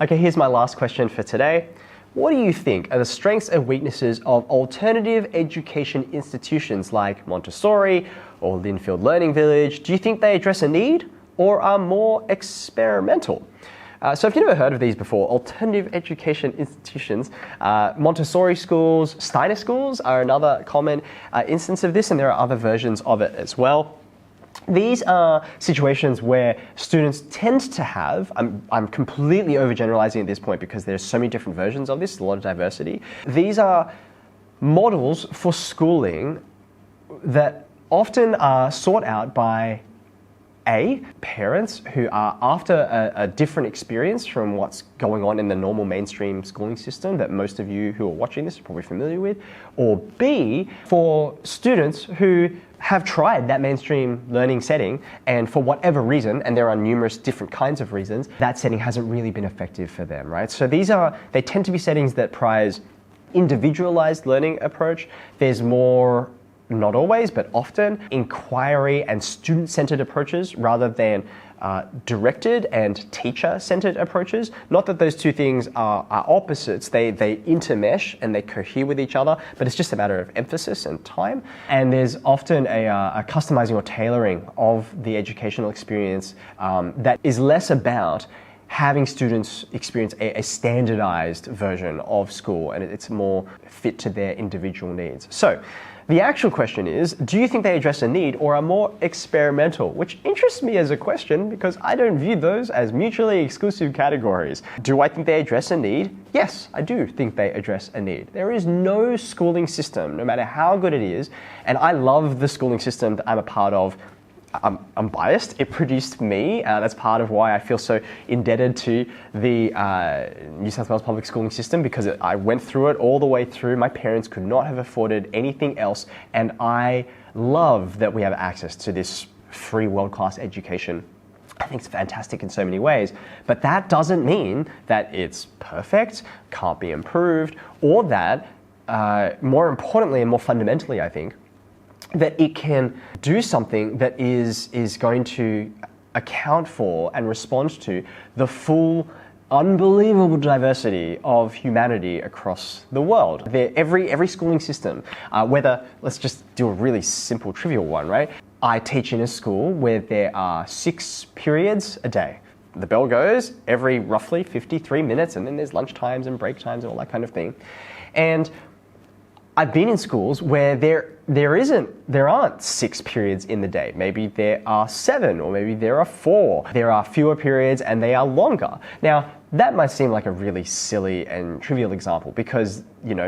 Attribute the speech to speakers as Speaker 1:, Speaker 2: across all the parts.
Speaker 1: Okay, here's my last question for today. What do you think are the strengths and weaknesses of alternative education institutions like Montessori or Linfield Learning Village? Do you think they address a need or are more experimental? So if you've never heard of these before, alternative education institutions, Montessori schools, Steiner schools are another common instance of this, and there are other versions of it as well. These are situations where students tend to have, I'm completely overgeneralizing at this point because there's so many different versions of this, a lot of diversity. These are models for schooling that often are sought out by parents who are after a different experience from what's going on in the normal mainstream schooling system that most of you who are watching this are probably familiar with, or B, for students who have tried that mainstream learning setting and for whatever reason, and there are numerous different kinds of reasons, that setting hasn't really been effective for them, right? So they tend to be settings that prize individualized learning approach. There's more, not always, but often, inquiry and student-centered approaches rather than directed and teacher-centered approaches. Not that those two things are opposites, they intermesh and they cohere with each other, but it's just a matter of emphasis and time. And there's often a customizing or tailoring of the educational experience that is less about having students experience a standardized version of school, and it's more fit to their individual needs. So the actual question is, do you think they address a need or are more experimental? Which interests me as a question because I don't view those as mutually exclusive categories. Do I think they address a need? Yes, I do think they address a need. There is no schooling system, no matter how good it is, and I love the schooling system that I'm a part of. I'm biased. It produced me. That's part of why I feel so indebted to the New South Wales public schooling system, because I went through it all the way through. My parents could not have afforded anything else, and I love that we have access to this free world-class education. I think it's fantastic in so many ways, but that doesn't mean that it's perfect, can't be improved, or that, more importantly and more fundamentally, I think, that it can do something that is going to account for and respond to the full, unbelievable diversity of humanity across the world. Every schooling system, whether, let's just do a really simple, trivial one, right? I teach in a school where there are 6 periods a day. The bell goes every roughly 53 minutes, and then there's lunch times and break times and all that kind of thing. And I've been in schools where there aren't 6 periods in the day. Maybe there are 7, or maybe there are 4. There are fewer periods and they are longer. Now, that might seem like a really silly and trivial example because,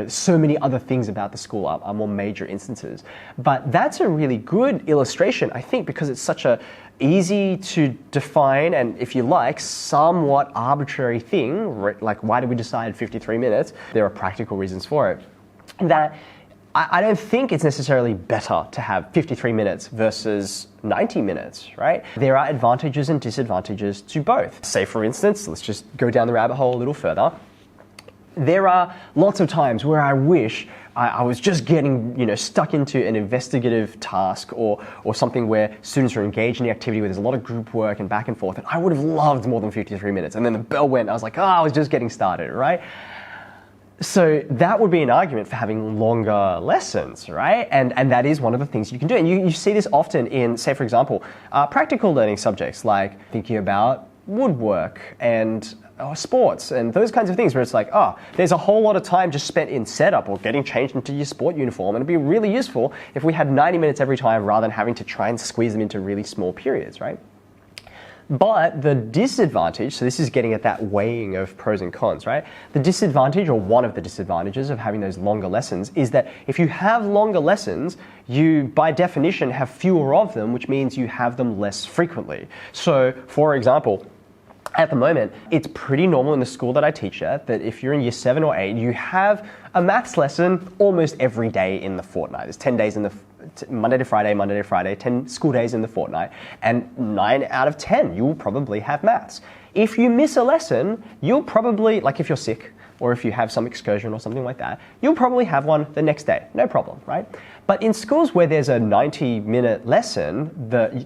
Speaker 1: so many other things about the school are more major instances. But that's a really good illustration, I think, because it's such a easy to define and, if you like, somewhat arbitrary thing, like why did we decide 53 minutes? There are practical reasons for it. That I don't think it's necessarily better to have 53 minutes versus 90 minutes, right? There are advantages and disadvantages to both. Say, for instance, let's just go down the rabbit hole a little further. There are lots of times where I wish I was just getting, stuck into an investigative task or something where students are engaged in the activity where there's a lot of group work and back and forth, and I would have loved more than 53 minutes. And then the bell went, I was like, I was just getting started, right? So that would be an argument for having longer lessons, right? And that is one of the things you can do. And you see this often in, say, for example, practical learning subjects like thinking about woodwork and sports and those kinds of things where it's like, there's a whole lot of time just spent in setup or getting changed into your sport uniform. And it'd be really useful if we had 90 minutes every time rather than having to try and squeeze them into really small periods, right? But the disadvantage, so this is getting at that weighing of pros and cons, right? The disadvantage, or one of the disadvantages of having those longer lessons, is that if you have longer lessons, you, by definition, have fewer of them, which means you have them less frequently. So, for example, at the moment, it's pretty normal in the school that I teach at that if you're in year 7 or 8, you have a maths lesson almost every day in the fortnight. There's 10 days in the Monday to Friday, 10 school days in the fortnight, and 9 out of 10, you will probably have maths. If you miss a lesson, you'll probably, like if you're sick, or if you have some excursion or something like that, you'll probably have one the next day, no problem, right? But in schools where there's a 90-minute lesson,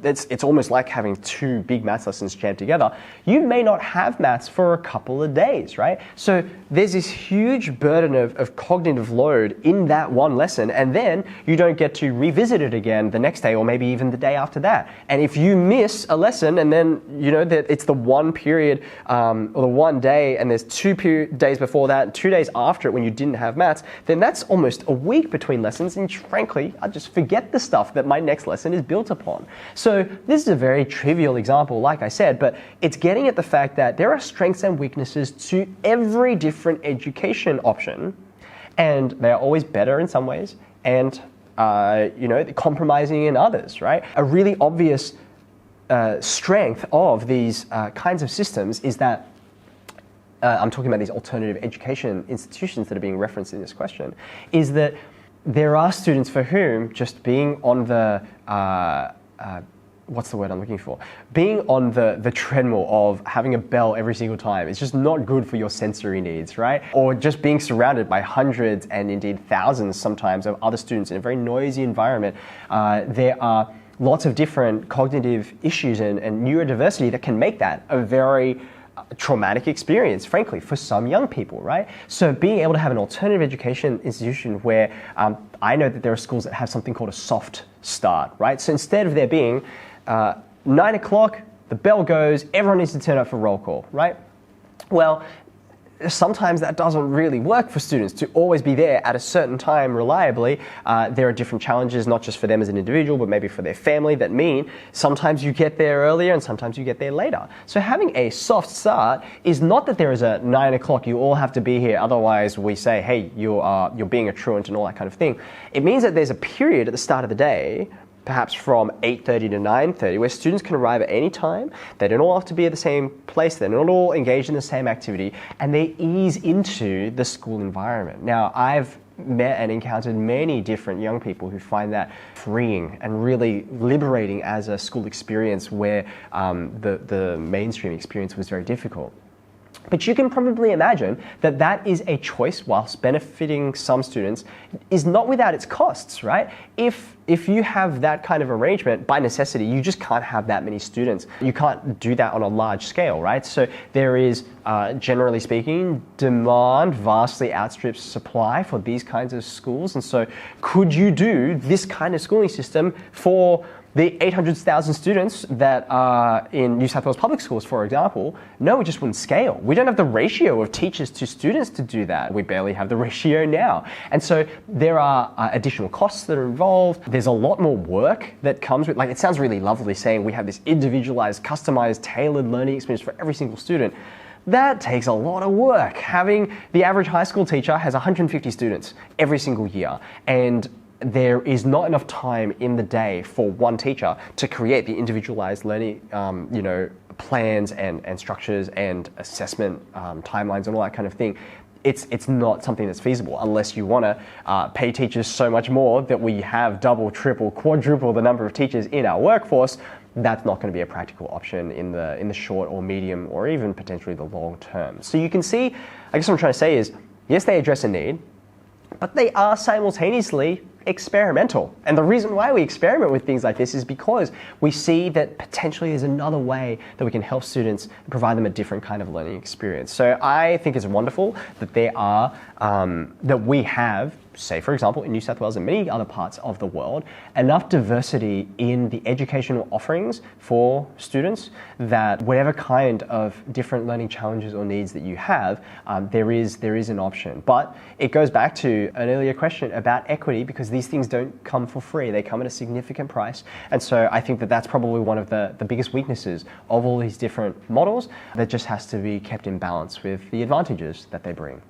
Speaker 1: it's almost like having two big maths lessons jammed together. You may not have maths for a couple of days, right? So there's this huge burden of cognitive load in that one lesson, and then you don't get to revisit it again the next day or maybe even the day after that. And if you miss a lesson and then that it's the one period or the one day and there's days before that and 2 days after it when you didn't have maths, then that's almost a week between lessons, and frankly, I just forget the stuff that my next lesson is built upon. So this is a very trivial example, like I said, but it's getting at the fact that there are strengths and weaknesses to every different education option, and they are always better in some ways and compromising in others, right? A really obvious strength of these kinds of systems is that I'm talking about these alternative education institutions that are being referenced in this question, is that there are students for whom just being on the, what's the word I'm looking for? Being on the treadmill of having a bell every single time is just not good for your sensory needs, right? Or just being surrounded by hundreds and indeed thousands sometimes of other students in a very noisy environment. There are lots of different cognitive issues and neurodiversity that can make that a very traumatic experience, frankly, for some young people, right? So being able to have an alternative education institution where I know that there are schools that have something called a soft start, right? So instead of there being 9 o'clock, the bell goes, everyone needs to turn up for roll call, right? Well, sometimes that doesn't really work for students to always be there at a certain time reliably. There are different challenges, not just for them as an individual, but maybe for their family, that mean sometimes you get there earlier and sometimes you get there later. So having a soft start is not that there is a 9 o'clock, you all have to be here, otherwise we say, hey, you're being a truant and all that kind of thing. It means that there's a period at the start of the day, perhaps from 8:30 to 9:30, where students can arrive at any time. They don't all have to be at the same place. They're not all engaged in the same activity, and they ease into the school environment. Now, I've met and encountered many different young people who find that freeing and really liberating as a school experience where the mainstream experience was very difficult. But you can probably imagine that that is a choice, whilst benefiting some students, is not without its costs, right? If you have that kind of arrangement, by necessity, you just can't have that many students. You can't do that on a large scale, right? So there is, generally speaking, demand vastly outstrips supply for these kinds of schools. And so could you do this kind of schooling system for the 800,000 students that are in New South Wales public schools, for example? No, it just wouldn't scale. We don't have the ratio of teachers to students to do that. We barely have the ratio now. And so there are additional costs that are involved. There's a lot more work that comes with, like, it sounds really lovely saying we have this individualized, customized, tailored learning experience for every single student. That takes a lot of work. Having the average high school teacher has 150 students every single year, and there is not enough time in the day for one teacher to create the individualized learning, plans and structures and assessment timelines and all that kind of thing. It's not something that's feasible unless you want to pay teachers so much more that we have double, triple, quadruple the number of teachers in our workforce. That's not going to be a practical option in the short or medium or even potentially the long term. So you can see, I guess what I'm trying to say is, yes, they address a need, but they are simultaneously experimental. And the reason why we experiment with things like this is because we see that potentially there's another way that we can help students and provide them a different kind of learning experience. So I think it's wonderful that there are, that we have, say for example in New South Wales and many other parts of the world, enough diversity in the educational offerings for students that whatever kind of different learning challenges or needs that you have, there is an option. But it goes back to an earlier question about equity, because these things don't come for free. They come at a significant price. And so I think that that's probably one of the biggest weaknesses of all these different models that just has to be kept in balance with the advantages that they bring.